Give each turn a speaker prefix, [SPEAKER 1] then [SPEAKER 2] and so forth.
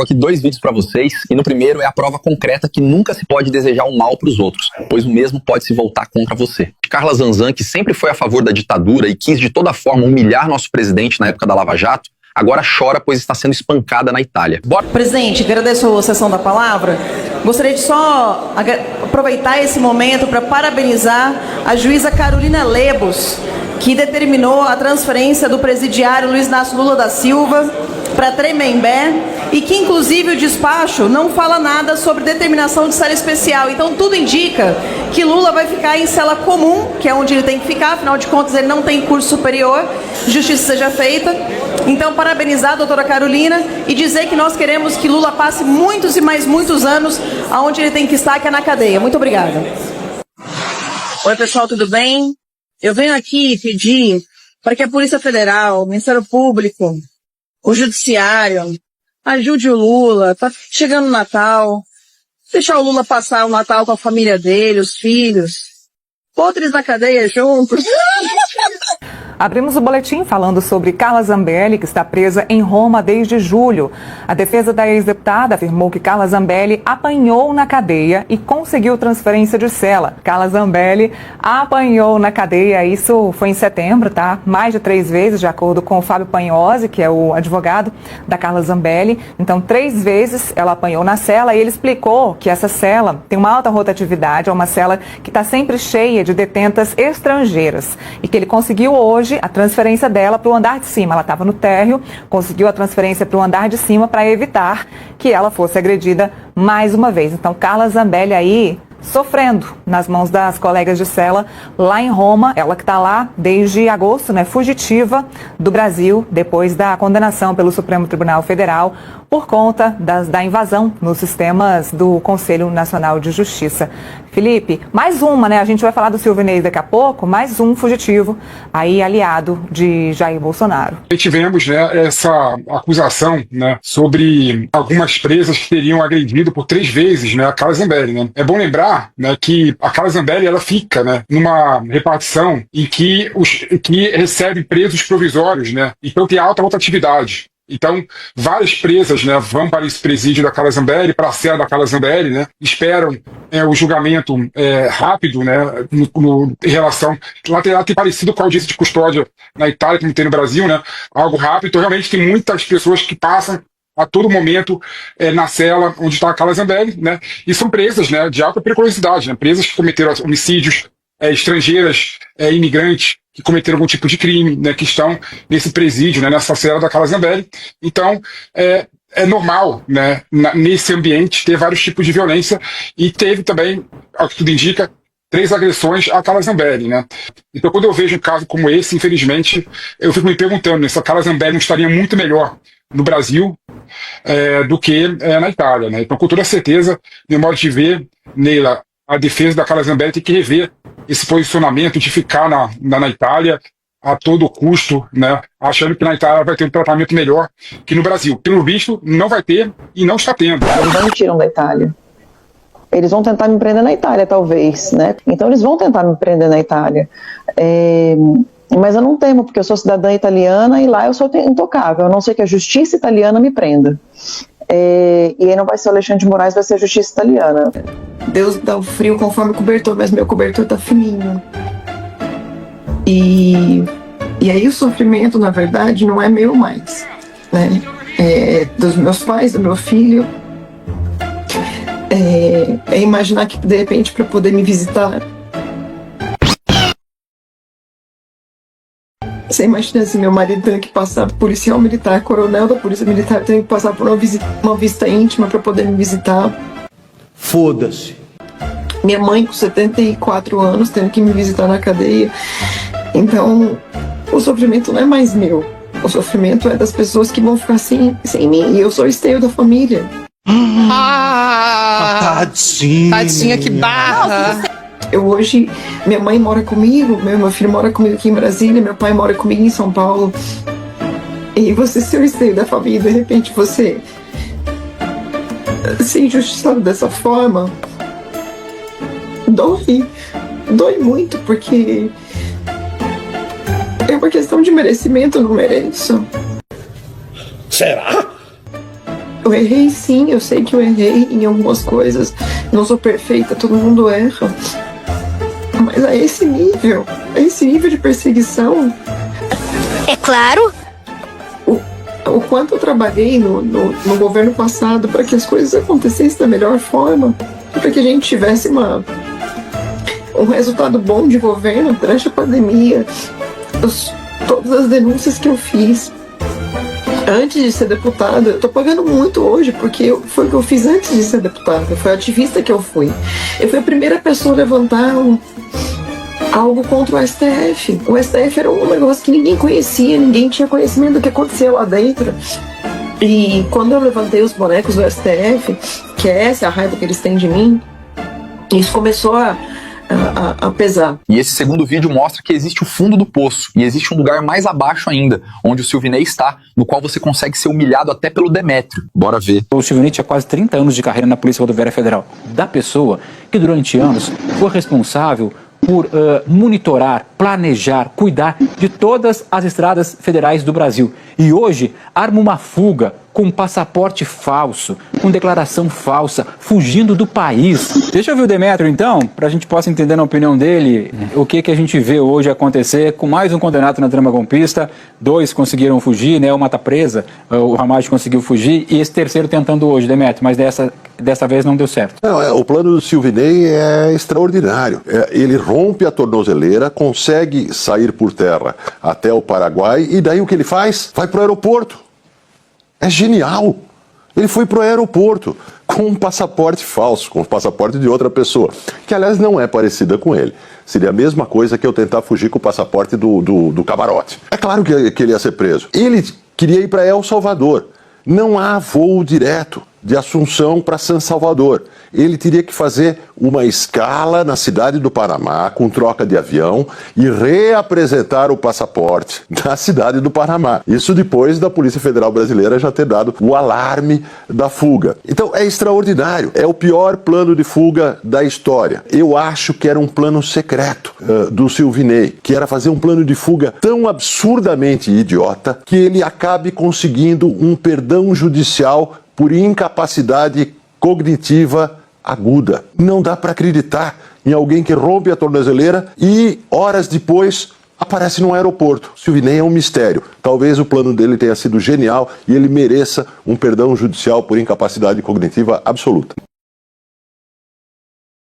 [SPEAKER 1] Aqui 2 vídeos para vocês, e no primeiro é a prova concreta que nunca se pode desejar um mal para os outros, pois o mesmo pode se voltar contra você. Carla Zanzan, que sempre foi a favor da ditadura e quis de toda forma humilhar nosso presidente na época da Lava Jato, agora chora pois está sendo espancada na Itália.
[SPEAKER 2] Presidente, agradeço a sessão da palavra. Gostaria de só aproveitar esse momento para parabenizar a juíza Carolina Lebos, que determinou a transferência do presidiário Luiz Inácio Lula da Silva para Tremembé, e que inclusive o despacho não fala nada sobre determinação de cela especial. Então tudo indica que Lula vai ficar em cela comum, que é onde ele tem que ficar, afinal de contas ele não tem curso superior, justiça seja feita. Então parabenizar a doutora Carolina e dizer que nós queremos que Lula passe muitos e mais muitos anos aonde ele tem que estar, que é na cadeia. Muito obrigada.
[SPEAKER 3] Oi pessoal, tudo bem? Eu venho aqui pedir para que a Polícia Federal, o Ministério Público, o Judiciário, ajude o Lula, tá chegando o Natal, deixar o Lula passar o Natal com a família dele, os filhos, outros na cadeia juntos.
[SPEAKER 4] Abrimos o boletim falando sobre Carla Zambelli, que está presa em Roma desde julho. A defesa da ex-deputada afirmou que Carla Zambelli apanhou na cadeia e conseguiu transferência de cela. Carla Zambelli apanhou na cadeia, isso foi em setembro, tá? Mais de 3 vezes, de acordo com o Fábio Panhosi, que é o advogado da Carla Zambelli. Então, 3 vezes ela apanhou na cela e ele explicou que essa cela tem uma alta rotatividade, é uma cela que está sempre cheia de detentas estrangeiras e que ele conseguiu hoje a transferência dela para o andar de cima. Ela estava no térreo, conseguiu a transferência para o andar de cima para evitar que ela fosse agredida mais uma vez. Então, Carla Zambelli aí sofrendo nas mãos das colegas de cela lá em Roma, ela que está lá desde agosto, né, fugitiva do Brasil, depois da condenação pelo Supremo Tribunal Federal por conta da invasão nos sistemas do Conselho Nacional de Justiça. Felipe, mais uma, né? A gente vai falar do Silvinei daqui a pouco, mais um fugitivo aí aliado de Jair Bolsonaro.
[SPEAKER 5] Tivemos, né, essa acusação, né, sobre algumas presas que teriam agredido por 3 vezes, né, a Carla Zambelli, né. É bom lembrar, né, que a Carla Zambelli ela fica, né, numa repartição em que recebe presos provisórios, né, então tem alta rotatividade. Então, várias presas, né, vão para esse presídio da Carla Zambelli, para a cela da Carla Zambelli, né, esperam o julgamento rápido, né, em relação... Lá tem parecido com a audiência de custódia na Itália, que não tem no Brasil, né, algo rápido. Então, realmente, tem muitas pessoas que passam a todo momento na cela onde está a Carla Zambelli, né, e são presas, né, de alta periculosidade, né, presas que cometeram homicídios, estrangeiras, imigrantes, que cometeram algum tipo de crime, né, que estão nesse presídio, né, nessa cela da Carla Zambelli. Então, é normal, né, nesse ambiente ter vários tipos de violência, e teve também, ao que tudo indica, 3 agressões à Carla Zambelli, né. Então, quando eu vejo um caso como esse, infelizmente, eu fico me perguntando, né, se a Carla Zambelli não estaria muito melhor no Brasil do que na Itália, né. Então, com toda certeza, meu modo de ver, Neila, a defesa da Carla Zambelli tem que rever esse posicionamento de ficar na Itália a todo custo, né, achando que na Itália vai ter um tratamento melhor que no Brasil. Pelo visto, não vai ter e não está tendo.
[SPEAKER 6] Eles não me tiram da Itália. Eles vão tentar me prender na Itália, talvez, né? Então eles vão tentar me prender na Itália. Mas eu não temo, porque eu sou cidadã italiana e lá eu sou intocável. A não ser que a justiça italiana me prenda. E aí não vai ser o Alexandre de Moraes, vai ser a justiça italiana.
[SPEAKER 7] Deus dá o frio conforme o cobertor, mas meu cobertor tá fininho. E aí o sofrimento, na verdade, não é meu mais, né? É dos meus pais, do meu filho. É imaginar que, de repente, para poder me visitar... Você imagina se meu marido tem que passar, policial militar, coronel da polícia militar, tem que passar por uma vista íntima para poder me visitar.
[SPEAKER 8] Foda-se.
[SPEAKER 7] Minha mãe com 74 anos tendo que me visitar na cadeia. Então, o sofrimento não é mais meu. O sofrimento é das pessoas que vão ficar sem mim. E eu sou o esteio da família.
[SPEAKER 8] Tadinha.
[SPEAKER 3] Tadinha, que barra!
[SPEAKER 7] Eu hoje, minha mãe mora comigo, meu filho mora comigo aqui em Brasília, meu pai mora comigo em São Paulo. E você ser o esteio da família, de repente você ser injustiçado dessa forma, dói muito, porque é uma questão de merecimento, eu não mereço.
[SPEAKER 8] Será?
[SPEAKER 7] Eu errei sim, eu sei que eu errei em algumas coisas. Não sou perfeita, todo mundo erra. Mas a esse nível de perseguição...
[SPEAKER 9] É claro.
[SPEAKER 7] O quanto eu trabalhei no governo passado para que as coisas acontecessem da melhor forma, para que a gente tivesse um resultado bom de governo durante a pandemia. Todas as denúncias que eu fiz antes de ser deputada, eu tô pagando muito hoje, porque foi o que eu fiz antes de ser deputada, foi a ativista que eu fui. Eu fui a primeira pessoa a levantar algo contra o STF. O STF era um negócio que ninguém conhecia, ninguém tinha conhecimento do que aconteceu lá dentro. E quando eu levantei os bonecos do STF, que é essa a raiva que eles têm de mim, isso começou a pesar.
[SPEAKER 1] E esse segundo vídeo mostra que existe o fundo do poço e existe um lugar mais abaixo ainda, onde o Silvinei está, no qual você consegue ser humilhado até pelo Demétrio. Bora ver.
[SPEAKER 10] O Silvinei tinha quase 30 anos de carreira na Polícia Rodoviária Federal. Da pessoa que durante anos foi responsável por monitorar, planejar, cuidar de todas as estradas federais do Brasil. E hoje arma uma fuga com passaporte falso, com declaração falsa, fugindo do país. Deixa eu ver o Demétrio então, para a gente possa entender na opinião dele o que a gente vê hoje acontecer com mais um condenado na trama golpista. 2 conseguiram fugir, né? Uma tá presa, o Ramagem conseguiu fugir, e esse terceiro tentando hoje, Demétrio, mas dessa vez não deu certo.
[SPEAKER 11] Não, o plano do Silvinei é extraordinário. Ele rompe a tornozeleira, consegue sair por terra até o Paraguai, e daí o que ele faz? Vai para o aeroporto. É genial. Ele foi para o aeroporto com um passaporte falso, com o passaporte de outra pessoa, que aliás não é parecida com ele. Seria a mesma coisa que eu tentar fugir com o passaporte do camarote. É claro que ele ia ser preso. Ele queria ir para El Salvador. Não há voo direto de Assunção para San Salvador. Ele teria que fazer uma escala na cidade do Panamá, com troca de avião, e reapresentar o passaporte na cidade do Panamá. Isso depois da Polícia Federal Brasileira já ter dado o alarme da fuga. Então é extraordinário. É o pior plano de fuga da história. Eu acho que era um plano secreto do Silvinei, que era fazer um plano de fuga tão absurdamente idiota que ele acabe conseguindo um perdão judicial por incapacidade cognitiva aguda. Não dá para acreditar em alguém que rompe a tornozeleira e, horas depois, aparece no aeroporto. Silvinei é um mistério. Talvez o plano dele tenha sido genial e ele mereça um perdão judicial por incapacidade cognitiva absoluta.